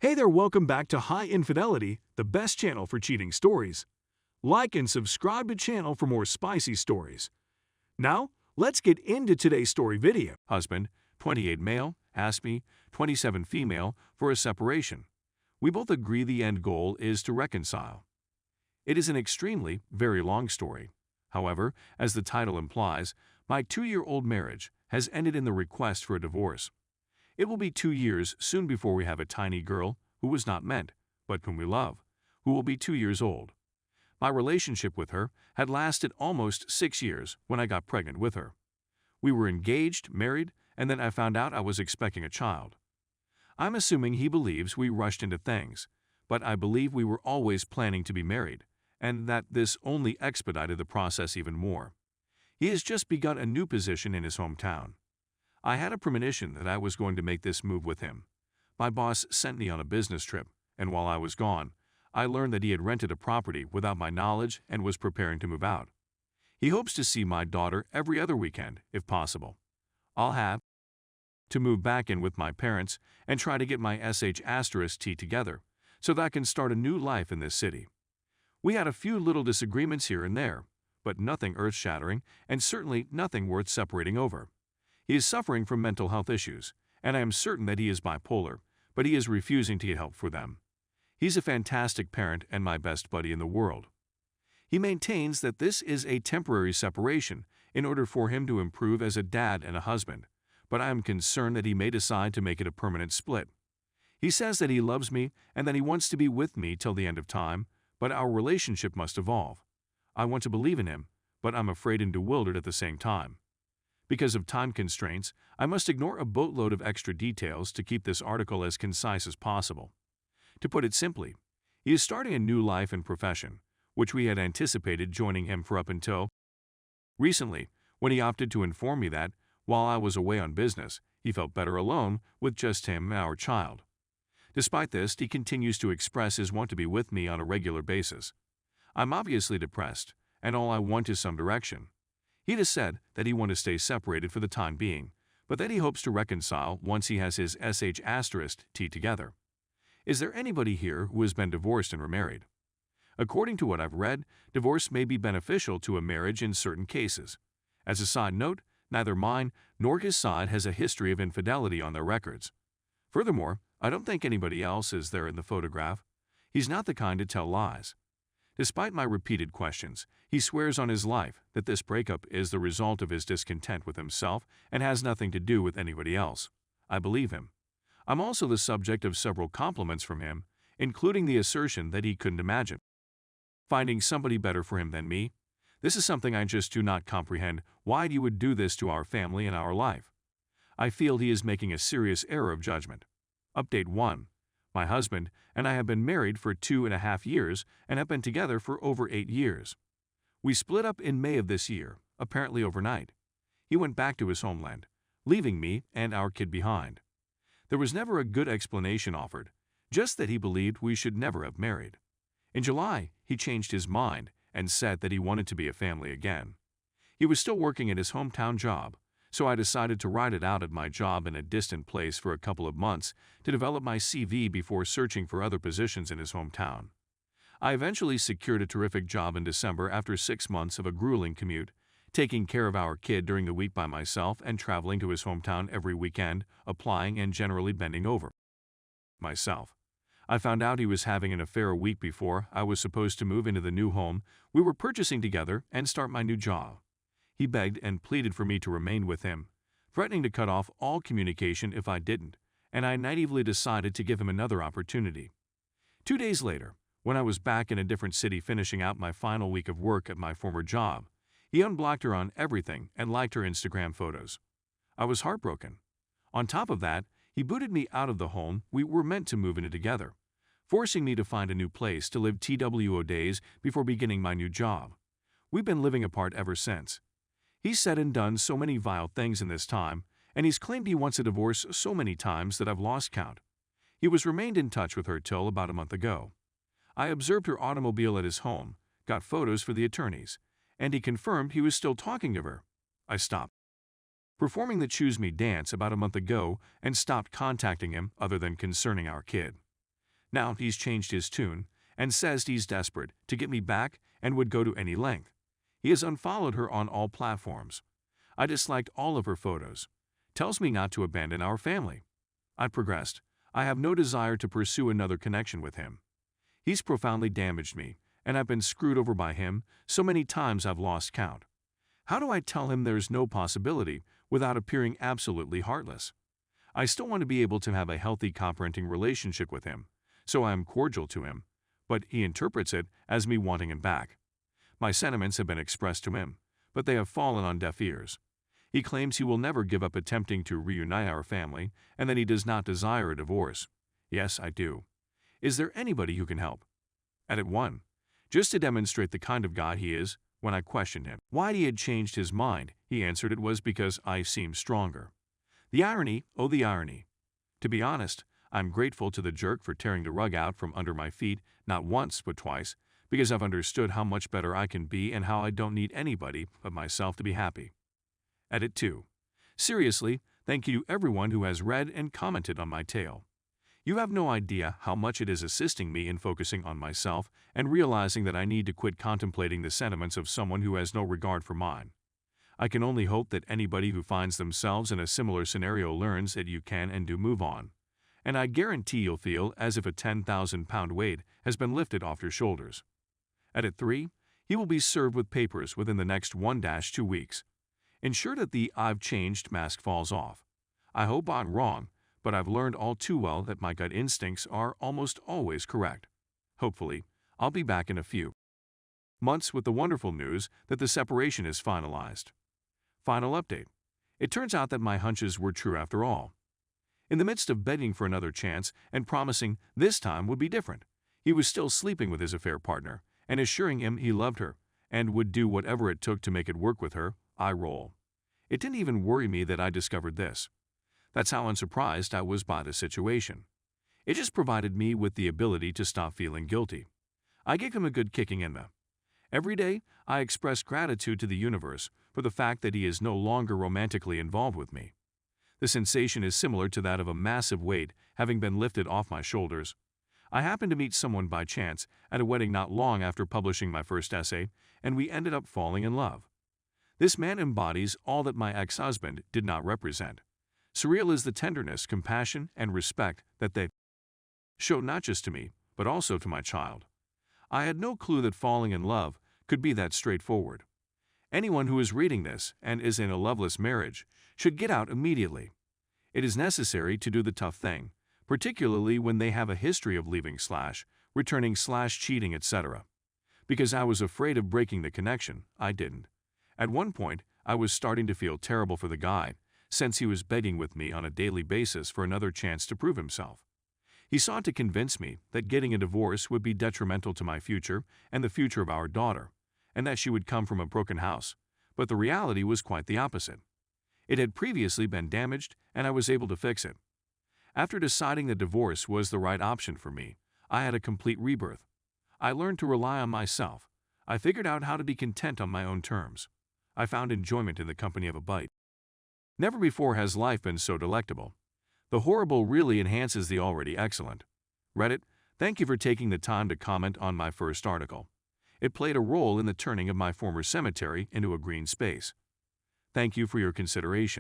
Hey there, welcome back to High Infidelity, the best channel for cheating stories. Like and subscribe to channel for more spicy stories. Now, let's get into today's story video. Husband, 28 male, asked me, 27 female, for a separation. We both agree the end goal is to reconcile. It is an extremely, very long story. However, as the title implies, my 2-year-old marriage has ended in the request for a divorce. It will be 2 years soon before we have a tiny girl who was not meant, but whom we love, who will be 2 years old. My relationship with her had lasted almost 6 years when I got pregnant with her. We were engaged, married, and then I found out I was expecting a child. I'm assuming he believes we rushed into things, but I believe we were always planning to be married, and that this only expedited the process even more. He has just begun a new position in his hometown. I had a premonition that I was going to make this move with him. My boss sent me on a business trip, and while I was gone, I learned that he had rented a property without my knowledge and was preparing to move out. He hopes to see my daughter every other weekend, if possible. I'll have to move back in with my parents and try to get my sh*t together so that I can start a new life in this city. We had a few little disagreements here and there, but nothing earth-shattering and certainly nothing worth separating over. He is suffering from mental health issues, and I am certain that he is bipolar, but he is refusing to get help for them. He's a fantastic parent and my best buddy in the world. He maintains that this is a temporary separation in order for him to improve as a dad and a husband, but I am concerned that he may decide to make it a permanent split. He says that he loves me and that he wants to be with me till the end of time, but our relationship must evolve. I want to believe in him, but I'm afraid and bewildered at the same time. Because of time constraints, I must ignore a boatload of extra details to keep this article as concise as possible. To put it simply, he is starting a new life and profession, which we had anticipated joining him for up until recently, when he opted to inform me that, while I was away on business, he felt better alone with just him and our child. Despite this, he continues to express his want to be with me on a regular basis. I'm obviously depressed, and all I want is some direction. He has said that he wants to stay separated for the time being, but that he hopes to reconcile once he has his sh*t together. Is there anybody here who has been divorced and remarried? According to what I've read, divorce may be beneficial to a marriage in certain cases. As a side note, neither mine nor his side has a history of infidelity on their records. Furthermore, I don't think anybody else is there in the photograph. He's not the kind to tell lies. Despite my repeated questions, he swears on his life that this breakup is the result of his discontent with himself and has nothing to do with anybody else. I believe him. I'm also the subject of several compliments from him, including the assertion that he couldn't imagine finding somebody better for him than me. This is something I just do not comprehend. Why you would do this to our family and our life? I feel he is making a serious error of judgment. Update 1. My husband and I have been married for 2.5 years and have been together for over 8 years. We split up in May of this year, apparently overnight. He went back to his homeland, leaving me and our kid behind. There was never a good explanation offered, just that he believed we should never have married. In July, he changed his mind and said that he wanted to be a family again. He was still working at his hometown job, so I decided to ride it out at my job in a distant place for a couple of months to develop my CV before searching for other positions in his hometown. I eventually secured a terrific job in December after 6 months of a grueling commute, taking care of our kid during the week by myself and traveling to his hometown every weekend, applying and generally bending over myself. I found out he was having an affair a week before I was supposed to move into the new home we were purchasing together and start my new job. He begged and pleaded for me to remain with him, threatening to cut off all communication if I didn't, and I naively decided to give him another opportunity. 2 days later, when I was back in a different city finishing out my final week of work at my former job, he unblocked her on everything and liked her Instagram photos. I was heartbroken. On top of that, he booted me out of the home we were meant to move into together, forcing me to find a new place to live TWO days before beginning my new job. We've been living apart ever since. He's said and done so many vile things in this time, and he's claimed he wants a divorce so many times that I've lost count. He was remained in touch with her till about a month ago. I observed her automobile at his home, got photos for the attorneys, and he confirmed he was still talking to her. I stopped performing the Choose Me dance about a month ago and stopped contacting him other than concerning our kid. Now he's changed his tune and says he's desperate to get me back and would go to any length. He has unfollowed her on all platforms. I disliked all of her photos. Tells me not to abandon our family. I progressed. I have no desire to pursue another connection with him. He's profoundly damaged me, and I've been screwed over by him so many times I've lost count. How do I tell him there's no possibility without appearing absolutely heartless? I still want to be able to have a healthy co-parenting relationship with him, so I am cordial to him, but he interprets it as me wanting him back. My sentiments have been expressed to him, but they have fallen on deaf ears. He claims he will never give up attempting to reunite our family and that he does not desire a divorce. Yes, I do. Is there anybody who can help? Edit 1. Just to demonstrate the kind of guy he is, when I questioned him why he had changed his mind, he answered it was because I seemed stronger. The irony, oh the irony. To be honest, I'm grateful to the jerk for tearing the rug out from under my feet not once but twice, because I've understood how much better I can be and how I don't need anybody but myself to be happy. Edit 2. Seriously, thank you to everyone who has read and commented on my tale. You have no idea how much it is assisting me in focusing on myself and realizing that I need to quit contemplating the sentiments of someone who has no regard for mine. I can only hope that anybody who finds themselves in a similar scenario learns that you can and do move on. And I guarantee you'll feel as if a 10,000-pound weight has been lifted off your shoulders. Edit 3. He will be served with papers within the next 1-2 weeks. Ensure that the "I've changed" mask falls off. I hope I'm wrong, but I've learned all too well that my gut instincts are almost always correct. Hopefully, I'll be back in a few months with the wonderful news that the separation is finalized. Final update. It turns out that my hunches were true after all. In the midst of begging for another chance and promising this time would be different, he was still sleeping with his affair partner and assuring him he loved her and would do whatever it took to make it work with her. I roll. It didn't even worry me that I discovered this. That's how unsurprised I was by the situation. It just provided me with the ability to stop feeling guilty. I gave him a good kicking in the. Every day, I express gratitude to the universe for the fact that he is no longer romantically involved with me. The sensation is similar to that of a massive weight having been lifted off my shoulders. I happened to meet someone by chance at a wedding not long after publishing my first essay, and we ended up falling in love. This man embodies all that my ex-husband did not represent. Surreal is the tenderness, compassion, and respect that they showed not just to me, but also to my child. I had no clue that falling in love could be that straightforward. Anyone who is reading this and is in a loveless marriage should get out immediately. It is necessary to do the tough thing, particularly when they have a history of leaving / returning / cheating, etc. Because I was afraid of breaking the connection, I didn't. At one point, I was starting to feel terrible for the guy, since he was begging with me on a daily basis for another chance to prove himself. He sought to convince me that getting a divorce would be detrimental to my future and the future of our daughter, and that she would come from a broken house, but the reality was quite the opposite. It had previously been damaged, and I was able to fix it. After deciding that divorce was the right option for me, I had a complete rebirth. I learned to rely on myself. I figured out how to be content on my own terms. I found enjoyment in the company of a bite. Never before has life been so delectable. The horrible really enhances the already excellent. Reddit, thank you for taking the time to comment on my first article. It played a role in the turning of my former cemetery into a green space. Thank you for your consideration.